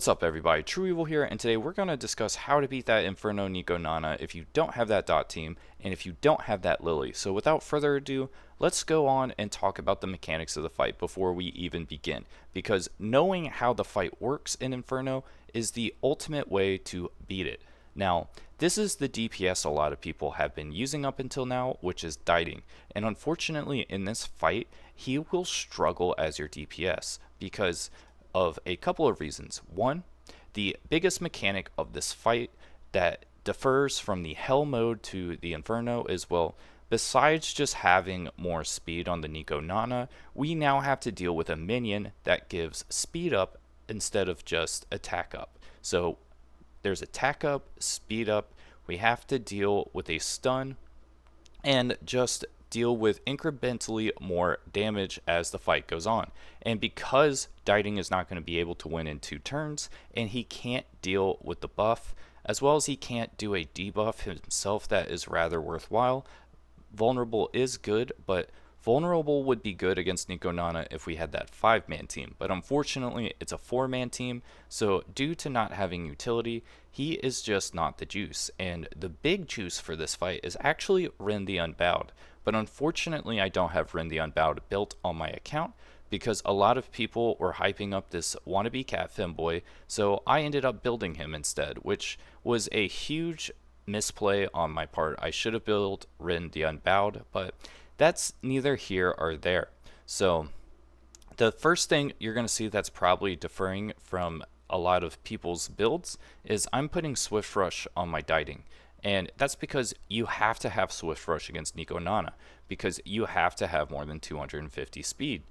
What's up everybody, trueeevil here, and today we're going to discuss how to beat that Inferno NicoNana if you don't have that dot team, and if you don't have that Lily. So without further ado, let's go on and talk about the mechanics of the fight before we even begin, because knowing how the fight works in Inferno is the ultimate way to beat it. Now, this is the DPS a lot of people have been using up until now, which is Dieting, and unfortunately in this fight, he will struggle as your DPS, because of a couple of reasons. One, the biggest mechanic of this fight that differs from the Hell mode to the Inferno is, well, besides just having more speed on the NicoNana, we now have to deal with a minion that gives speed up instead of just attack up. So there's attack up, speed up, we have to deal with a stun, and just deal with incrementally more damage as the fight goes on. And because Dieting is not going to be able to win in 2 turns, and he can't deal with the buff, as well as he can't do a debuff himself that is rather worthwhile, Vulnerable is good, but Vulnerable would be good against NicoNana if we had that 5-man team, but unfortunately it's a 4-man team, so due to not having utility, he is just not the juice, and the big juice for this fight is actually Ren the Unbowed, but unfortunately I don't have Ren the Unbowed built on my account, because a lot of people were hyping up this wannabe cat femboy, so I ended up building him instead, which was a huge misplay on my part. I should have built Ren the Unbowed, but that's neither here or there. So the first thing you're going to see that's probably differing from a lot of people's builds is I'm putting Swift Rush on my Dieting. And that's because you have to have Swift Rush against NicoNana, because you have to have more than 250 speed.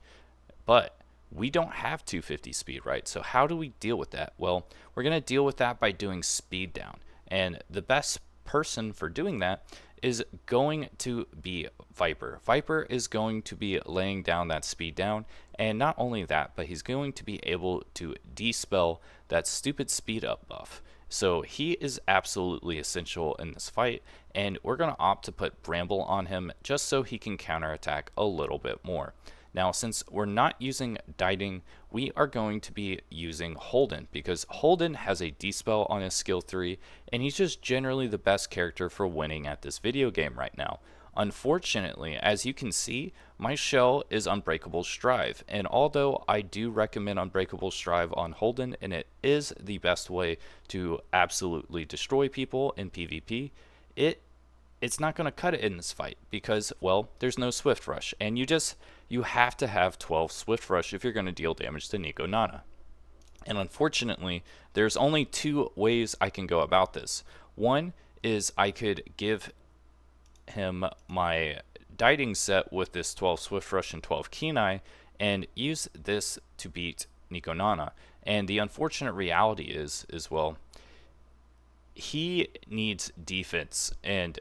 But we don't have 250 speed, right? So how do we deal with that? Well, we're going to deal with that by doing speed down. And the best person for doing that is going to be Viper. Viper is going to be laying down that speed down, and not only that, but he's going to be able to dispel that stupid speed up buff. So he is absolutely essential in this fight, and we're going to opt to put Bramble on him just so he can counterattack a little bit more. Now, since we're not using Dieting, we are going to be using Holden, because Holden has a Dispel on his skill 3, and he's just generally the best character for winning at this video game right now. Unfortunately, as you can see, my shell is Unbreakable Strive, and although I do recommend Unbreakable Strive on Holden, and it is the best way to absolutely destroy people in PvP, it's not going to cut it in this fight because, well, there's no Swift Rush, and you have to have 12 Swift Rush if you're going to deal damage to NicoNana. And unfortunately, there's only 2 ways I can go about this. One is I could give him my Dieting set with this 12 Swift Rush and 12 Kenai and use this to beat NicoNana. And the unfortunate reality is well, he needs defense, and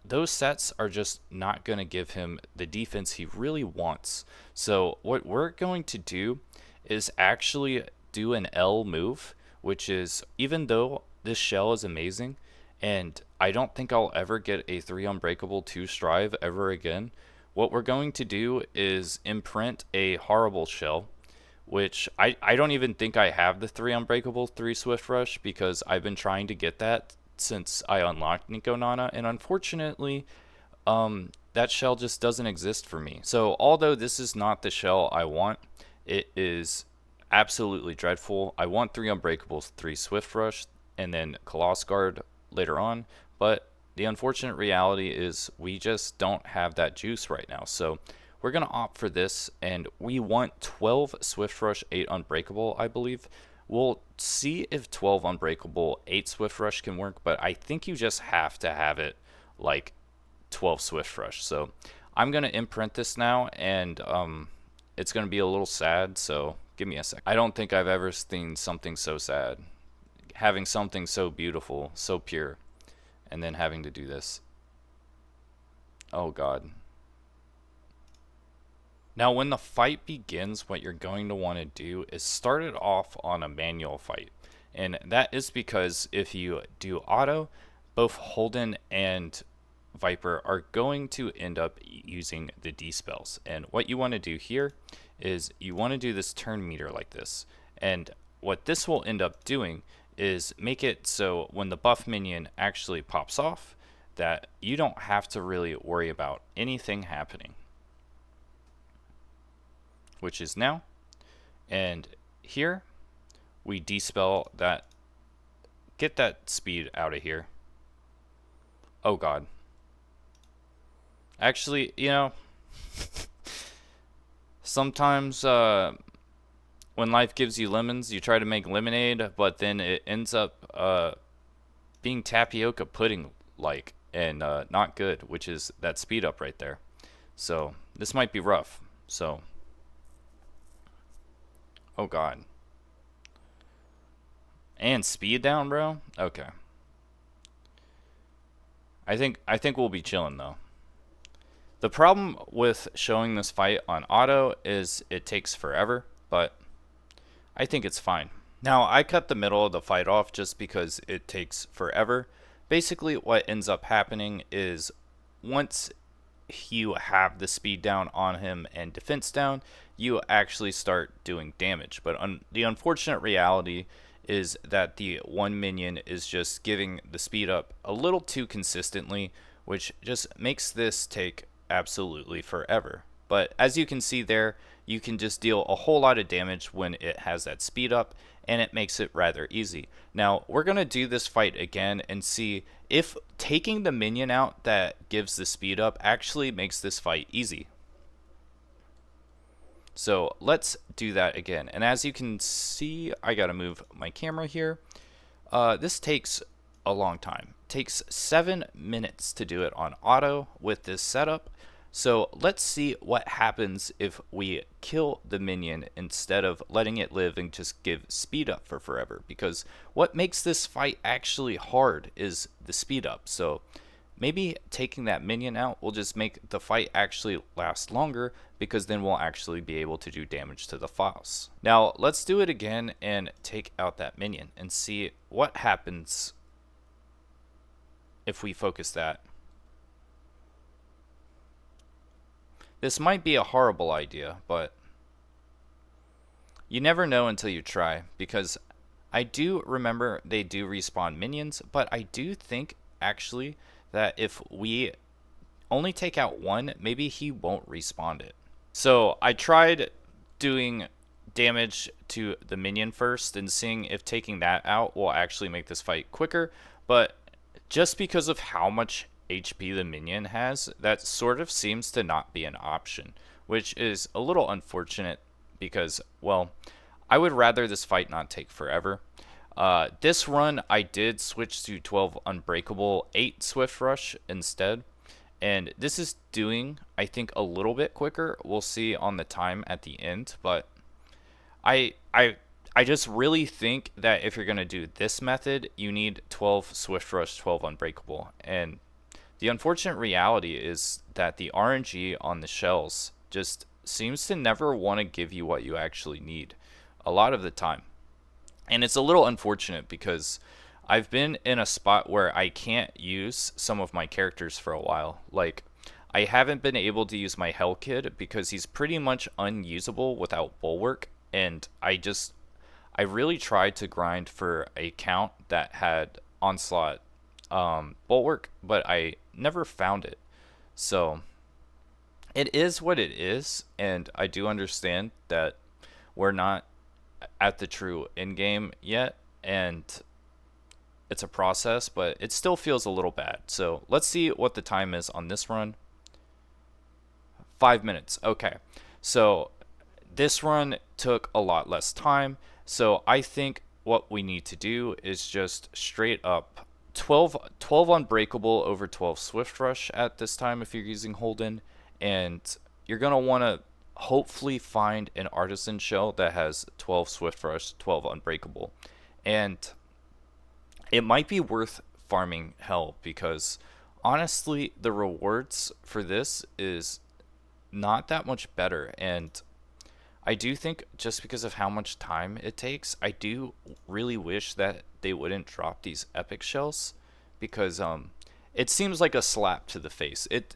those sets are just not going to give him the defense he really wants. So what we're going to do is actually do an L move, which is, even though this shell is amazing, and I don't think I'll ever get a 3 Unbreakable 2 Strive ever again, what we're going to do is imprint a horrible shell, which I don't even think I have the 3 Unbreakable 3 Swift Rush, because I've been trying to get that since I unlocked NicoNana, and unfortunately, that shell just doesn't exist for me. So although this is not the shell I want, it is absolutely dreadful. I want 3 Unbreakables, 3 Swift Rush, and then Coloss Guard later on, but the unfortunate reality is we just don't have that juice right now. So we're going to opt for this, and we want 12 Swift Rush, 8 Unbreakable, I believe. We'll see if 12 Unbreakable, 8 Swift Rush can work, but I think you just have to have it like 12 Swift Rush. So I'm going to imprint this now, and it's going to be a little sad, so give me a sec. I don't think I've ever seen something so sad. Having something so beautiful, so pure, and then having to do this. Oh God. Now, when the fight begins, what you're going to want to do is start it off on a manual fight. And that is because if you do auto, both Holden and Viper are going to end up using the D-spells. And what you want to do here is you want to do this turn meter like this. And what this will end up doing is make it so when the buff minion actually pops off, that you don't have to really worry about anything happening, which is now. And here we dispel that, get that speed out of here. Oh god. Actually, you know, sometimes when life gives you lemons, you try to make lemonade, but then it ends up being tapioca pudding like, and not good, which is that speed up right there. So this might be rough. So, oh god. And speed down, bro? Okay. I think we'll be chilling though. The problem with showing this fight on auto is it takes forever, but I think it's fine. Now, I cut the middle of the fight off just because it takes forever. Basically, what ends up happening is once you have the speed down on him and defense down, you actually start doing damage. But the unfortunate reality is that the one minion is just giving the speed up a little too consistently, which just makes this take absolutely forever. But as you can see there, you can just deal a whole lot of damage when it has that speed up, and it makes it rather easy. Now, we're going to do this fight again and see if taking the minion out that gives the speed up actually makes this fight easy. So let's do that again. And as you can see, I got to move my camera here. This takes a long time. It takes 7 minutes to do it on auto with this setup. So let's see what happens if we kill the minion instead of letting it live and just give speed up for forever. Because what makes this fight actually hard is the speed up. So maybe taking that minion out will just make the fight actually last longer, because then we'll actually be able to do damage to the files. Now let's do it again and take out that minion and see what happens if we focus that. This might be a horrible idea, but you never know until you try, because I do remember they do respawn minions, but I do think actually that if we only take out one, maybe he won't respawn it. So I tried doing damage to the minion first and seeing if taking that out will actually make this fight quicker, but just because of how much HP the minion has, that sort of seems to not be an option, which is a little unfortunate because, well, I would rather this fight not take forever. This run, I did switch to 12 Unbreakable, 8 Swift Rush instead, and this is doing, I think, a little bit quicker. We'll see on the time at the end, but I just really think that if you're going to do this method, you need 12 Swift Rush, 12 Unbreakable, and the unfortunate reality is that the RNG on the shells just seems to never want to give you what you actually need a lot of the time. And it's a little unfortunate because I've been in a spot where I can't use some of my characters for a while. Like, I haven't been able to use my Hell Kid because he's pretty much unusable without Bulwark, and I really tried to grind for a count that had Onslaught Bulwark, but I never found it. So it is what it is, and I do understand that we're not at the true end game yet, and it's a process, but it still feels a little bad. So let's see what the time is on this run. 5 minutes. Okay, so this run took a lot less time, so I think what we need to do is just straight up 12 Unbreakable over 12 Swift Rush at this time if you're using Holden, and you're going to want to hopefully find an Artisan shell that has 12 Swift Rush, 12 Unbreakable. And it might be worth farming Hell, because honestly the rewards for this is not that much better, and I do think just because of how much time it takes, I do really wish that they wouldn't drop these epic shells, because it seems like a slap to the face. It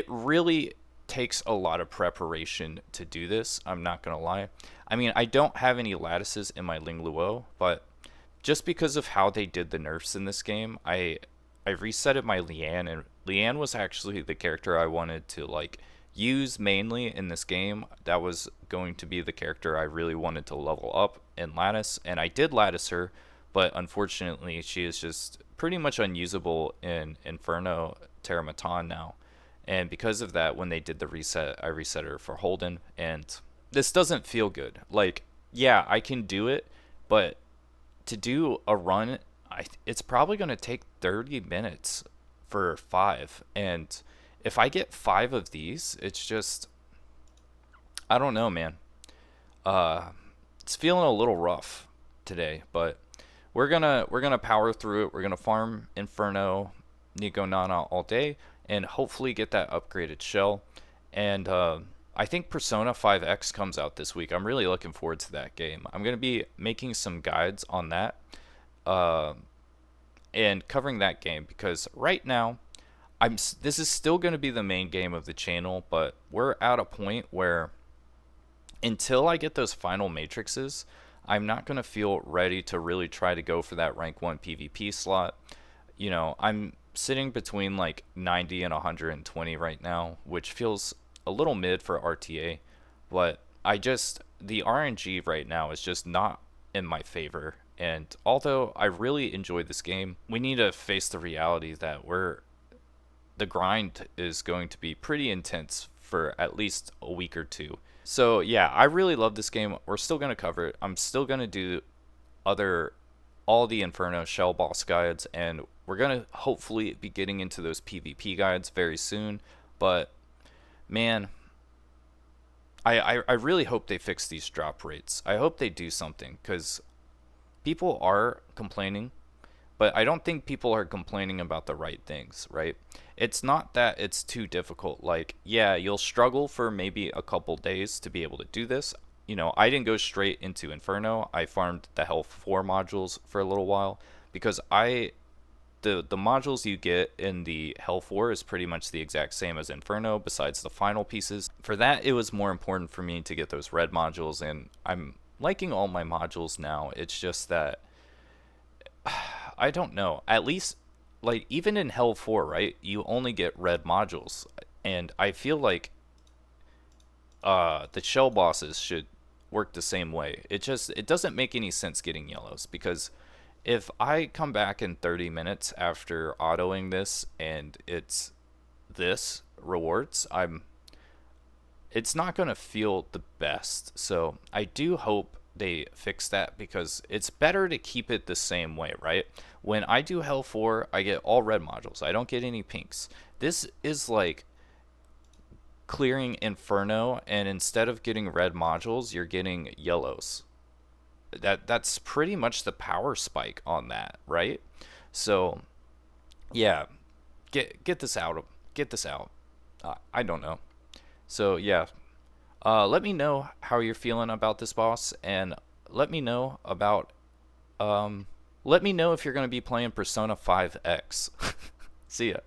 really takes a lot of preparation to do this. I'm not gonna lie. I mean, I don't have any lattices in my Ling Luo, but just because of how they did the nerfs in this game, I resetted my Lian, and Lian was actually the character I wanted to like use mainly in this game. That was going to be the character I really wanted to level up in Lattice, and I did Lattice her, but unfortunately she is just pretty much unusable in Inferno Terramatan now. And because of that, when they did the reset, I reset her for Holden, and this doesn't feel good. Like, yeah, I can do it, but to do a run, it's probably going to take 30 minutes for 5. And if I get 5 of these, it's just, I don't know, man. Uh, it's feeling a little rough today, but we're gonna power through it. We're gonna farm Inferno NicoNana all day, and hopefully get that upgraded shell. And I think Persona 5X comes out this week. I'm really looking forward to that game. I'm gonna be making some guides on that. Uh, and covering that game because right now this is still going to be the main game of the channel, but we're at a point where until I get those final matrices, I'm not going to feel ready to really try to go for that rank 1 PvP slot. You know, I'm sitting between like 90 and 120 right now, which feels a little mid for RTA, but the RNG right now is just not in my favor. And although I really enjoyed this game, we need to face the reality that the grind is going to be pretty intense for at least a week or two. So yeah, I really love this game. We're still going to cover it. I'm still going to do all the Inferno shell boss guides, and we're going to hopefully be getting into those PvP guides very soon. But man, I really hope they fix these drop rates. I hope they do something, because people are complaining, but I don't think people are complaining about the right things, right? It's not that it's too difficult. Like, yeah, you'll struggle for maybe a couple days to be able to do this. You know, I didn't go straight into Inferno. I farmed the Health 4 modules for a little while because the modules you get in the Hell 4 is pretty much the exact same as Inferno, besides the final pieces. For that, it was more important for me to get those red modules, and I'm liking all my modules now. It's just that I don't know. At least, like, even in Hell 4, right, you only get red modules, and I feel like the shell bosses should work the same way. It doesn't make any sense getting yellows, because if I come back in 30 minutes after autoing this and it's this rewards, it's not going to feel the best. So I do hope they fix that, because it's better to keep it the same way, right? When I do Hell 4, I get all red modules. I don't get any pinks. This is like clearing Inferno, and instead of getting red modules, you're getting yellows. That's pretty much the power spike on that, right? So yeah, get this out. Get this out. I don't know. So yeah, let me know how you're feeling about this boss, and let me know about let me know if you're going to be playing Persona 5X. See ya.